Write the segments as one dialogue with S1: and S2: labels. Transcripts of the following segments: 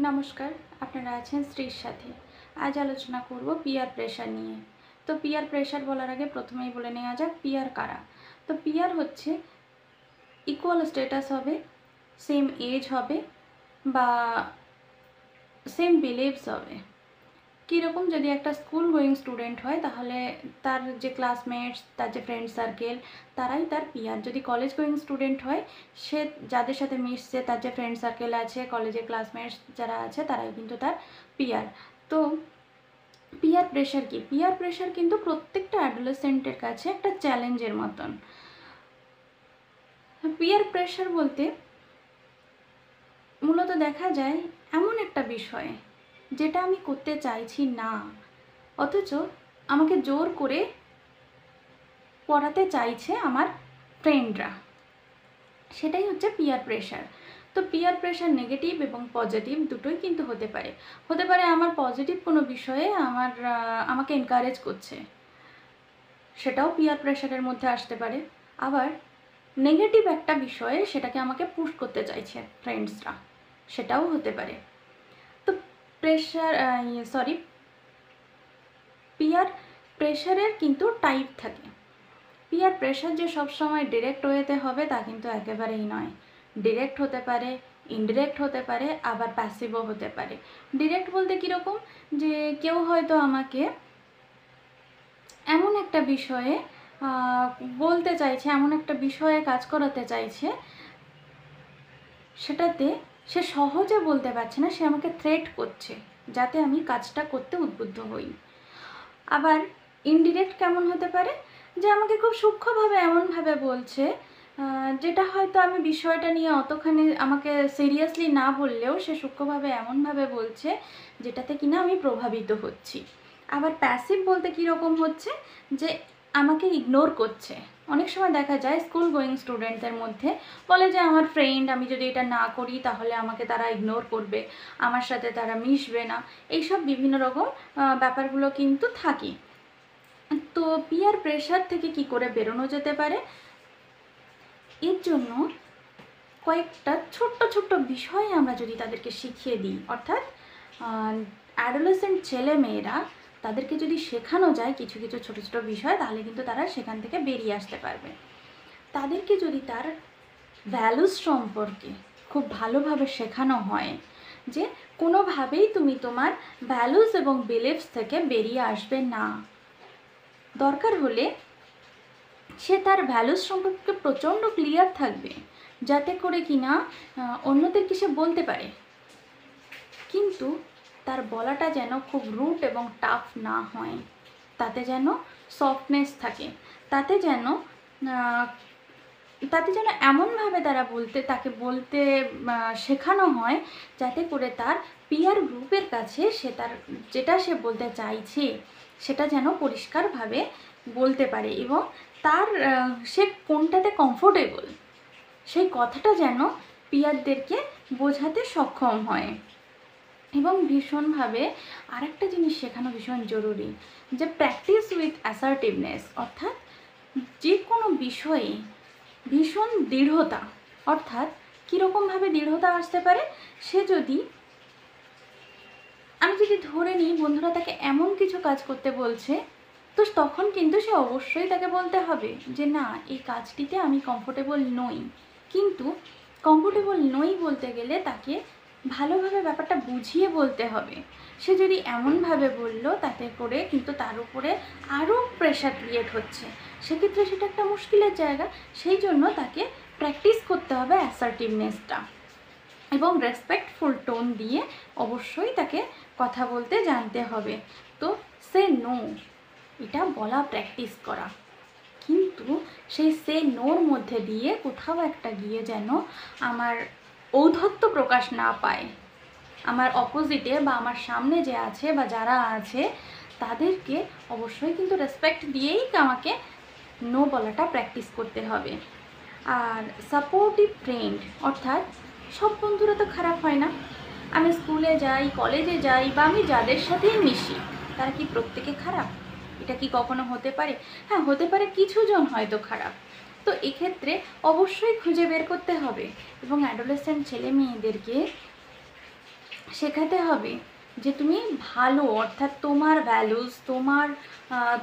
S1: নমস্কার, আপনারা আছেন শ্রীর সাথে। আজ আলোচনা করব পিয়ার প্রেশার নিয়ে। তো পিয়ার প্রেশার বলার আগে প্রথমেই বলে নেওয়া যাক পিয়ার কারা। তো পিয়ার হচ্ছে ইকুয়াল স্ট্যাটাস হবে, সেম এজ হবে বা সেম বিলিভস হবে। কীরকম, যদি একটা স্কুল গোয়িং স্টুডেন্ট হয় তাহলে তার যে ক্লাসমেটস, তার যে ফ্রেন্ড সার্কেল, তারাই তার পিয়ার। যদি কলেজ গোয়িং স্টুডেন্ট হয়, সে যাদের সাথে মিশছে, তার যে ফ্রেন্ড সার্কেল আছে, কলেজের ক্লাসমেটস যারা আছে, তারাই কিন্তু তার পিয়ার। তো পিয়ার প্রেশার কি? পিয়ার প্রেশার কিন্তু প্রত্যেকটা অ্যাডোলেসেন্টের কাছে একটা চ্যালেঞ্জের মতন। পিয়ার প্রেশার বলতে মূলত দেখা যায় এমন একটা বিষয় যেটা আমি করতে চাইছি না, অথচ আমাকে জোর করে পড়াতে চাইছে আমার ফ্রেন্ডরা, সেটাই হচ্ছে পিয়ার প্রেশার। তো পিয়ার প্রেশার নেগেটিভ এবং পজিটিভ দুটোই কিন্তু হতে পারে। আমার পজিটিভ কোনো বিষয়ে আমাকে এনকারেজ করছে, সেটাও পিয়ার প্রেশারের মধ্যে আসতে পারে। আবার নেগেটিভ একটা বিষয়ে সেটাকে আমাকে পুশ করতে চাইছে ফ্রেন্ডসরা, সেটাও হতে পারে। তো পিয়ার প্রেশারের কিন্তু টাইপ থাকে। পিয়ার প্রেশার যে সবসময় ডিরেক্ট ওয়েতে হবে তা কিন্তু একেবারেই নয়। ডিরেক্ট হতে পারে, ইনডিরেক্ট হতে পারে, আবার প্যাসিভও হতে পারে। ডিরেক্ট বলতে কীরকম, যে কেউ হয়তো আমাকে এমন একটা বিষয়ে বলতে চাইছে, এমন একটা বিষয়ে কাজ করাতে চাইছে, সেটাতে সে সহজে বলতে পারছে না, সে আমাকে থ্রেট করছে যাতে আমি কাজটা করতে উদ্বুদ্ধ হই। আবার ইনডিরেক্ট কেমন হতে পারে, যে আমাকে খুব সূক্ষ্মভাবে এমনভাবে বলছে যেটা হয়তো আমি বিষয়টা নিয়ে অতখানি আমাকে সিরিয়াসলি না বললেও সে সূক্ষ্মভাবে এমনভাবে বলছে যেটাতে কিনা আমি প্রভাবিত হচ্ছি। আবার প্যাসিভ বলতে কীরকম হচ্ছে, যে আমাকে ইগনোর করছে। অনেক সময় দেখা যায় স্কুল গোয়িং স্টুডেন্টদের মধ্যে বলে যে আমার ফ্রেন্ড, আমি যদি এটা না করি তাহলে আমাকে তারা ইগনোর করবে, আমার সাথে তারা মিশবে না, এইসব বিভিন্ন রকম ব্যাপারগুলো কিন্তু থাকে। তো পিয়ার প্রেশার থেকে কি করে বেরোনো যেতে পারে, এর জন্য কয়েকটা ছোট্ট ছোট্ট বিষয় আমরা যদি তাদেরকে শিখিয়ে দিই, অর্থাৎ অ্যাডোলেসেন্ট ছেলে মেয়েরা, তাদেরকে যদি শেখানো যায় কিছু কিছু ছোটো ছোটো বিষয়, তাহলে কিন্তু তারা সেখান থেকে বেরিয়ে আসতে পারবে। তাদেরকে যদি তার ভ্যালুস সম্পর্কে খুব ভালোভাবে শেখানো হয়, যে কোনোভাবেই তুমি তোমার ভ্যালুস এবং বিলিভস থেকে বেরিয়ে আসবে না, দরকার হলে সে তার ভ্যালুস সম্পর্কে প্রচণ্ড ক্লিয়ার থাকবে, যাতে করে কিনা অন্যদেরকে সে বলতে পারে, কিন্তু তার বলাটা যেন খুব রুট এবং টাফ না হয়, তাতে যেন সফটনেস থাকে, তাতে যেন এমনভাবে তাকে বলতে শেখানো হয় যাতে করে তার পিয়ার গ্রুপের কাছে যেটা সে বলতে চাইছে সেটা যেন পরিষ্কারভাবে বলতে পারে, এবং সে কোনটাতে কমফোর্টেবল সেই কথাটা যেন পিয়ারদেরকে বোঝাতে সক্ষম হয়। এবং ভীষণভাবে আরেকটা জিনিস শেখানো ভীষণ জরুরি, যে প্র্যাকটিস উইথ অ্যাসার্টিভনেস, অর্থাৎ যে কোনো বিষয়ে ভীষণ দৃঢ়তা। অর্থাৎ কীরকমভাবে দৃঢ়তা আসতে পারে, আমি যদি ধরে নিই বন্ধুরা তাকে এমন কিছু কাজ করতে বলছে, তো তখন কিন্তু সে অবশ্যই তাকে বলতে হবে যে না, এই কাজটিতে আমি কমফোর্টেবল নই। কিন্তু কমফোর্টেবল নই বলতে গেলে তাকে ভালোভাবে ব্যাপারটা বুঝিয়ে বলতে হবে। সে যদি এমনভাবে বললো তাতে করে কিন্তু তার উপরে আরও প্রেশার ক্রিয়েট হচ্ছে, সেক্ষেত্রে সেটা একটা মুশকিলের জায়গা। সেই জন্য তাকে প্র্যাকটিস করতে হবে অ্যাসার্টিভনেসটা, এবং রেসপেক্টফুল টোন দিয়ে অবশ্যই তাকে কথা বলতে জানতে হবে। তো সে নো, এটা বলা প্র্যাকটিস করা, কিন্তু সে নোর মধ্যে দিয়ে কোথাও একটা গিয়ে যেন আমার ঔদ্ধত্য প্রকাশ না পায়, আমার অপোজিটে বা আমার সামনে যে আছে বা যারা আছে তাদেরকে অবশ্যই কিন্তু রেসপেক্ট দিয়েই আমাকে নো বলাটা প্র্যাকটিস করতে হবে। আর সাপোর্টিভ ফ্রেন্ড, অর্থাৎ সব বন্ধুরা তো খারাপ হয় না। আমি স্কুলে যাই, কলেজে যাই, বা আমি যাদের সাথেই মিশি তারা কি প্রত্যেকে খারাপ? এটা কি কখনো হতে পারে? হ্যাঁ, হতে পারে, কিছুজন হয়তো খারাপ। তো এক্ষেত্রে অবশ্যই খুঁজে বের করতে হবে, এবং অ্যাডোলেসেন্ট ছেলে মেয়েদেরকে শেখাতে হবে যে তুমি ভালো, অর্থাৎ তোমার ভ্যালুস,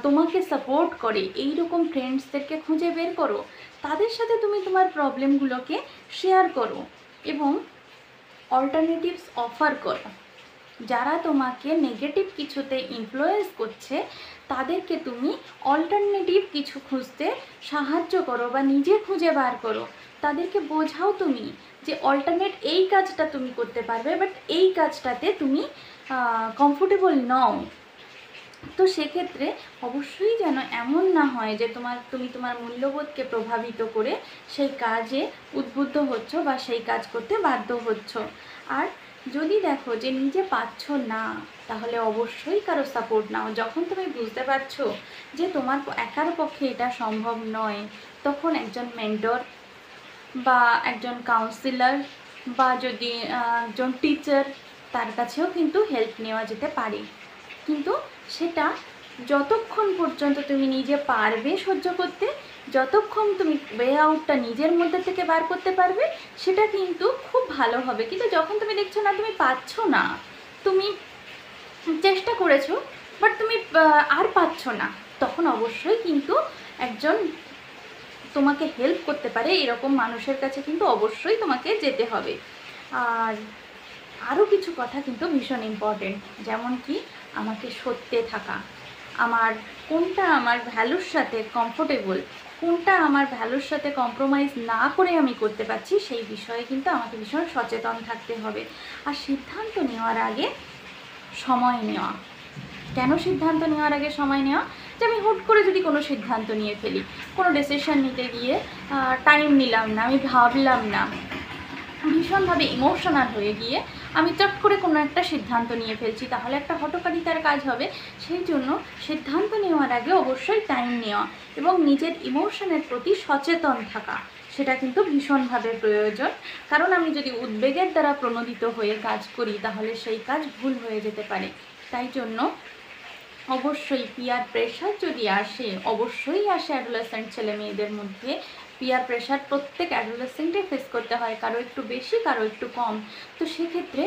S1: তোমাকে সাপোর্ট করে এই রকম ফ্রেন্ডসদেরকে খুঁজে বের করো, তাদের সাথে তুমি তোমার প্রবলেমগুলোকে শেয়ার করো এবং অল্টারনেটিভস অফার করো। যারা তোমাকে নেগেটিভ কিছুতে ইনফ্লুয়েন্স করছে তাদেরকে তুমি অল্টারনেটিভ কিছু খুঁজতে সাহায্য করো বা নিজে খুঁজে বার করো। তাদেরকে বোঝাও তুমি যে অল্টারনেট এই কাজটা তুমি করতে পারবে, বাট এই কাজটাতে তুমি কমফোর্টেবল নও। তো সেক্ষেত্রে অবশ্যই যেন এমন না হয় যে তুমি তোমার মূল্যবোধকে প্রভাবিত করে সেই কাজে উদ্বুদ্ধ হচ্ছ বা সেই কাজ করতে বাধ্য হচ্ছ। আর যদি দেখো যে নিজে পাচ্ছ না, তাহলে অবশ্যই কারো সাপোর্ট নাও। যখন তুমি বুঝতে পারছো যে তোমার একার পক্ষে এটা সম্ভব নয়, তখন একজন মেন্টর বা একজন কাউন্সিলর বা যদি একজন টিচার, তার কাছেও কিন্তু হেল্প নেওয়া যেতে পারে। কিন্তু সেটা যতক্ষণ পর্যন্ত তুমি নিজে পারবে সহ্য করতে, যতক্ষণ তুমি ওয়ে আউটটা নিজের মধ্যে থেকে বার করতে পারবে, সেটা কিন্তু খুব ভালো হবে। কিন্তু যখন তুমি দেখছো না, তুমি পাচ্ছ না, তুমি চেষ্টা করেছো বাট তুমি আর পাচ্ছ না, তখন অবশ্যই কিন্তু একজন তোমাকে হেল্প করতে পারে এরকম মানুষের কাছে কিন্তু অবশ্যই তোমাকে যেতে হবে। আর আরও কিছু কথা কিন্তু ভীষণ ইম্পর্টেন্ট, যেমন কি আমাকে সত্যে থাকা, আমার কোনটা আমার ভ্যালুর সাথে কমফোর্টেবল, কোনটা আমার ভ্যালুর সাথে কম্প্রোমাইজ না করে আমি করতে পারছি, সেই বিষয়ে কিন্তু আমাকে ভীষণ সচেতন থাকতে হবে। আর সিদ্ধান্ত নেওয়ার আগে সময় নেওয়া। কেন সিদ্ধান্ত নেওয়ার আগে সময় নেওয়া? যে আমি হুট করে যদি কোনো সিদ্ধান্ত নিয়ে ফেলি, কোনো ডিসিশন নিতে গিয়ে টাইম নিলাম না, আমি ভাবলাম না, ভীষণভাবে ইমোশনাল হয়ে গিয়ে আমি চট করে কোনো একটা সিদ্ধান্ত নিয়ে ফেলছি, তাহলে একটা হঠকারিতার কাজ হবে। সেই জন্য সিদ্ধান্ত নেওয়ার আগে অবশ্যই টাইম নেওয়া এবং নিজের ইমোশনের প্রতি সচেতন থাকা, সেটা কিন্তু ভীষণভাবে প্রয়োজন। কারণ আমি যদি উদ্বেগের দ্বারা প্রণোদিত হয়ে কাজ করি, তাহলে সেই কাজ ভুল হয়ে যেতে পারে। তাই জন্য অবশ্যই পিয়ার প্রেশার যদি আসে, অবশ্যই আসে অ্যাডোলেসেন্ট ছেলে মেয়েদের মধ্যে। পিয়ার প্রেশার প্রত্যেক অ্যাডোলেসেন্টে ফেস করতে হয়, কারো একটু বেশি, কারো একটু কম। তো সেক্ষেত্রে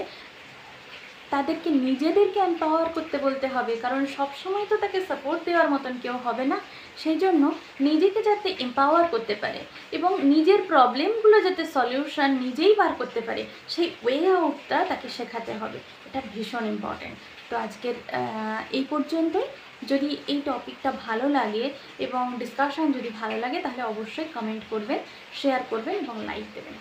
S1: তাদেরকে নিজেদেরকে এম্পাওয়ার করতে বলতে হবে, কারণ সবসময় তো তাকে সাপোর্ট দেওয়ার মতন কেউ হবে না। সেই জন্য নিজেকে যাতে এম্পাওয়ার করতে পারে এবং নিজের প্রবলেমগুলো যাতে সলিউশন নিজেই বার করতে পারে, সেই ওয়ে আউটটা তাকে শেখাতে হবে। এটা ভীষণ ইম্পর্ট্যান্ট। তো আজকের এই পর্যন্তই। যদি এই টপিকটা ভালো লাগে এবং ডিসকাশন যদি ভালো লাগে, তাহলে অবশ্যই কমেন্ট করবেন, শেয়ার করবেন এবং লাইক দেবেন।